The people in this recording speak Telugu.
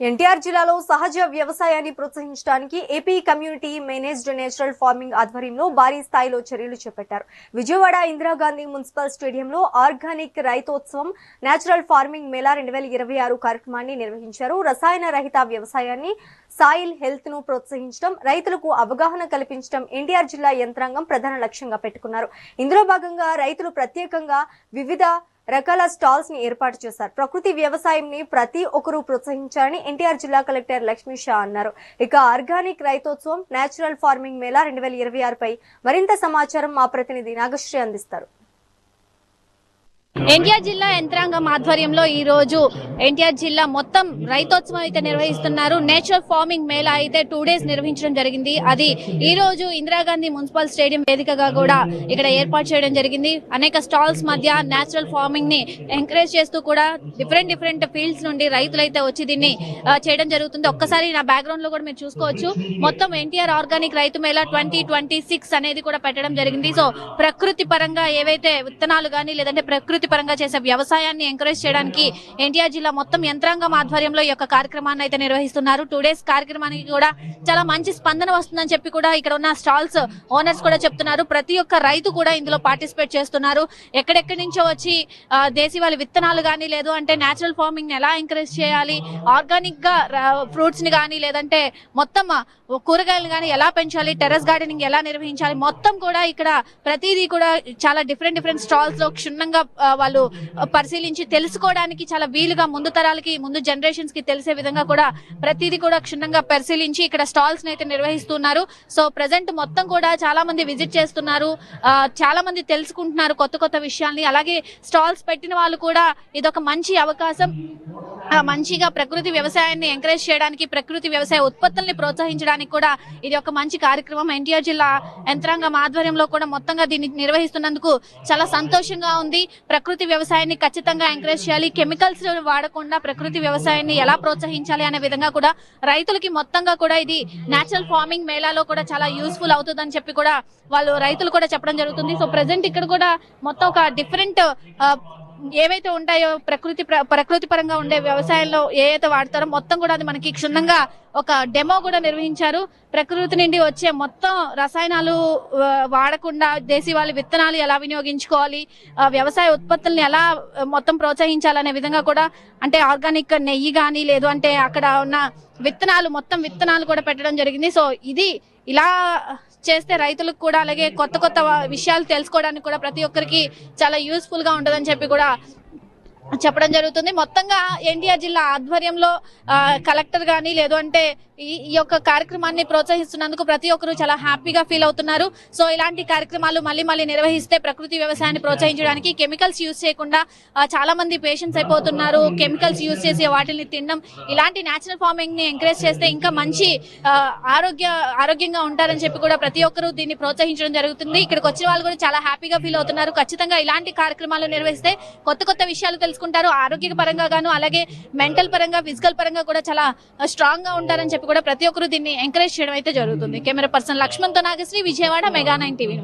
ఎన్టీఆర్ జిల్లాలో సహజ వ్యవసాయాన్ని ప్రోత్సహించడానికి AP community managed natural farming ఆధ్వర్యంలో భారీ స్థాయిలో చర్యలు చేపట్టారు. విజయవాడ ఇందిరాగాంధీ మున్సిపల్ స్టేడియంలో ఆర్గానిక్ రైతోత్సవం నేచురల్ ఫార్మింగ్ మేళా 2026 కార్యక్రమాన్ని నిర్వహించారు. రసాయన రహిత వ్యవసాయాన్ని, సాయిల్ హెల్త్ ను ప్రోత్సహించడం, రైతులకు అవగాహన కల్పించడం ఎన్టీఆర్ జిల్లా యంత్రాంగం ప్రధాన లక్ష్యంగా పెట్టుకున్నారు. ఇందులో భాగంగా రైతులు ప్రత్యేకంగా వివిధ రకాల స్టాల్స్ ని ఏర్పాటు చేశారు. ప్రకృతి వ్యవసాయంని ప్రతి ఒక్కరూ ప్రోత్సహించాలని ఎన్టీఆర్ జిల్లా కలెక్టర్ లక్ష్మీ షా అన్నారు. ఇక ఆర్గానిక్ రైతోత్సవం నేచురల్ ఫార్మింగ్ మేళా 2026 పై మరింత సమాచారం మా ప్రతినిధి నాగశ్రీ అందిస్తారు. ఎన్టీఆర్ జిల్లా యంత్రాంగం ఆధ్వర్యంలో ఈ రోజు ఎన్టీఆర్ జిల్లా మొత్తం రైతోత్సవం అయితే నిర్వహిస్తున్నారు. నేచురల్ ఫార్మింగ్ మేళా అయితే 2 days నిర్వహించడం జరిగింది. అది ఈ రోజు ఇందిరాగాంధీ మున్సిపల్ స్టేడియం వేదికగా కూడా ఇక్కడ ఏర్పాటు చేయడం జరిగింది. అనేక స్టాల్స్ మధ్య నేచురల్ ఫార్మింగ్ ని ఎంకరేజ్ చేస్తూ కూడా డిఫరెంట్ ఫీల్డ్స్ నుండి రైతులు అయితే వచ్చి దీన్ని చేయడం జరుగుతుంది. ఒక్కసారి నా బ్యాక్గ్రౌండ్ లో కూడా మీరు చూసుకోవచ్చు. మొత్తం ఎన్టీఆర్ ఆర్గానిక్ రైతు మేళా 2026 అనేది కూడా పెట్టడం జరిగింది. సో ప్రకృతి పరంగా ఏవైతే విత్తనాలు కానీ లేదంటే ప్రకృతి పరంగా చేసే వ్యవసాయాన్ని ఎంకరేజ్ చేయడానికి ఎన్టీఆర్ జిల్లా మొత్తం యంత్రాంగం ఆధ్వర్యంలో ఈ యొక్క కార్యక్రమాన్ని అయితే నిర్వహిస్తున్నారు. 2 days కార్యక్రమానికి కూడా చాలా మంచి స్పందన వస్తుందని చెప్పి కూడా ఇక్కడ ఉన్న స్టాల్స్ ఓనర్స్ కూడా చెప్తున్నారు. ప్రతి ఒక్క రైతు కూడా ఇందులో పార్టిసిపేట్ చేస్తున్నారు. ఎక్కడెక్కడి నుంచో వచ్చి దేశీవాళి విత్తనాలు కానీ లేదు అంటే నేచురల్ ఫార్మింగ్ ఎలా ఎంకరేజ్ చేయాలి, ఆర్గానిక్ గా ఫ్రూట్స్ ని కానీ లేదంటే మొత్తం కూరగాయలు కానీ ఎలా పెంచాలి, టెర్రస్ గార్డెనింగ్ ఎలా నిర్వహించాలి, మొత్తం కూడా ఇక్కడ ప్రతిదీ కూడా చాలా డిఫరెంట్ స్టాల్స్ లో క్షుణ్ణంగా వాళ్ళు పరిశీలించి తెలుసుకోవడానికి చాలా వీలుగా ముందు తరాలకి ముందు జనరేషన్స్ కి తెలిసే విధంగా కూడా ప్రతిదీ కూడా క్షుణ్ణంగా పరిశీలించి ఇక్కడ స్టాల్స్ ని అయితే నిర్వహిస్తున్నారు. సో ప్రెసెంట్ మొత్తం కూడా చాలా మంది విజిట్ చేస్తున్నారు, చాలా మంది తెలుసుకుంటున్నారు కొత్త విషయాల్ని. అలాగే స్టాల్స్ పెట్టిన వాళ్ళు కూడా ఇదొక మంచి అవకాశం, మంచిగా ప్రకృతి వ్యవసాయాన్ని ఎంకరేజ్ చేయడానికి, ప్రకృతి వ్యవసాయ ఉత్పత్తుల్ని ప్రోత్సహించడానికి కూడా ఇది ఒక మంచి కార్యక్రమం. ఎన్టీఆర్ జిల్లా యంత్రాంగం ఆధ్వర్యంలో కూడా మొత్తంగా దీన్ని నిర్వహిస్తున్నందుకు చాలా సంతోషంగా ఉంది. ప్రకృతి వ్యవసాయాన్ని ఖచ్చితంగా ఎంకరేజ్ చేయాలి, కెమికల్స్ వాడకుండా ప్రకృతి వ్యవసాయాన్ని ఎలా ప్రోత్సహించాలి అనే విధంగా కూడా రైతులకి మొత్తంగా కూడా ఇది నేచురల్ ఫార్మింగ్ మేళాలో కూడా చాలా యూస్ఫుల్ అవుతుందని చెప్పి కూడా వాళ్ళు రైతులు కూడా చెప్పడం జరుగుతుంది. సో ప్రెసెంట్ ఇక్కడ కూడా మొత్తం ఒక డిఫరెంట్ ఏవైతే ఉంటాయో ప్రకృతి పరంగా ఉండే వ్యవసాయంలో ఏవైతే వాడతారో మొత్తం కూడా అది మనకి క్షుణ్ణంగా ఒక డెమో కూడా నిర్వహించారు. ప్రకృతి నుండి వచ్చే మొత్తం రసాయనాలు వాడకుండా దేశీవాళి విత్తనాలు ఎలా వినియోగించుకోవాలి, వ్యవసాయ ఉత్పత్తుల్ని ఎలా మొత్తం ప్రోత్సహించాలనే విధంగా కూడా, అంటే ఆర్గానిక్ నెయ్యి కానీ లేదు అంటే అక్కడ ఉన్న విత్తనాలు కూడా పెట్టడం జరిగింది. సో ఇది ఇలా చేస్తే రైతులకు కూడా అలాగే కొత్త విషయాలు తెలుసుకోవడానికి కూడా ప్రతి ఒక్కరికి చాలా యూస్ఫుల్ గా ఉంటుందని చెప్పి కూడా చెప్పడం జరుగుతుంది. మొత్తంగా ఎన్టీఆర్ జిల్లా ఆధ్వర్యంలో కలెక్టర్ గానీ లేదు అంటే ఈ యొక్క కార్యక్రమాన్ని ప్రోత్సహిస్తున్నందుకు ప్రతి ఒక్కరు చాలా హ్యాపీగా ఫీల్ అవుతున్నారు. సో ఇలాంటి కార్యక్రమాలు మళ్ళీ నిర్వహిస్తే ప్రకృతి వ్యవసాయాన్ని ప్రోత్సహించడానికి కెమికల్స్ యూజ్ చేయకుండా చాలా మంది పేషెంట్స్ అయిపోతున్నారు. కెమికల్స్ యూజ్ చేసి వాటిని తినడం, ఇలాంటి నేచురల్ ఫార్మింగ్ ని ఎంకరేజ్ చేస్తే ఇంకా మంచి ఆరోగ్యంగా ఉంటారని చెప్పి కూడా ప్రతి ఒక్కరు దీన్ని ప్రోత్సహించడం జరుగుతుంది. ఇక్కడికి వచ్చిన వాళ్ళు కూడా చాలా హ్యాపీగా ఫీల్ అవుతున్నారు. ఖచ్చితంగా ఇలాంటి కార్యక్రమాలు నిర్వహిస్తే కొత్త విషయాలు తెలుసుకుంటారు. ఆరోగ్య పరంగా గాను అలాగే మెంటల్ పరంగా ఫిజికల్ పరంగా కూడా చాలా స్ట్రాంగ్ గా ఉంటారని చెప్పి కూడా ప్రతి ఒక్కరు దీన్ని ఎంకరేజ్ చేయడం అయితే జరుగుతుంది. కెమెరా పర్సన్ లక్ష్మణ్ తో నాగశ్రీ, విజయవాడ, మెగా 9 టీవీ.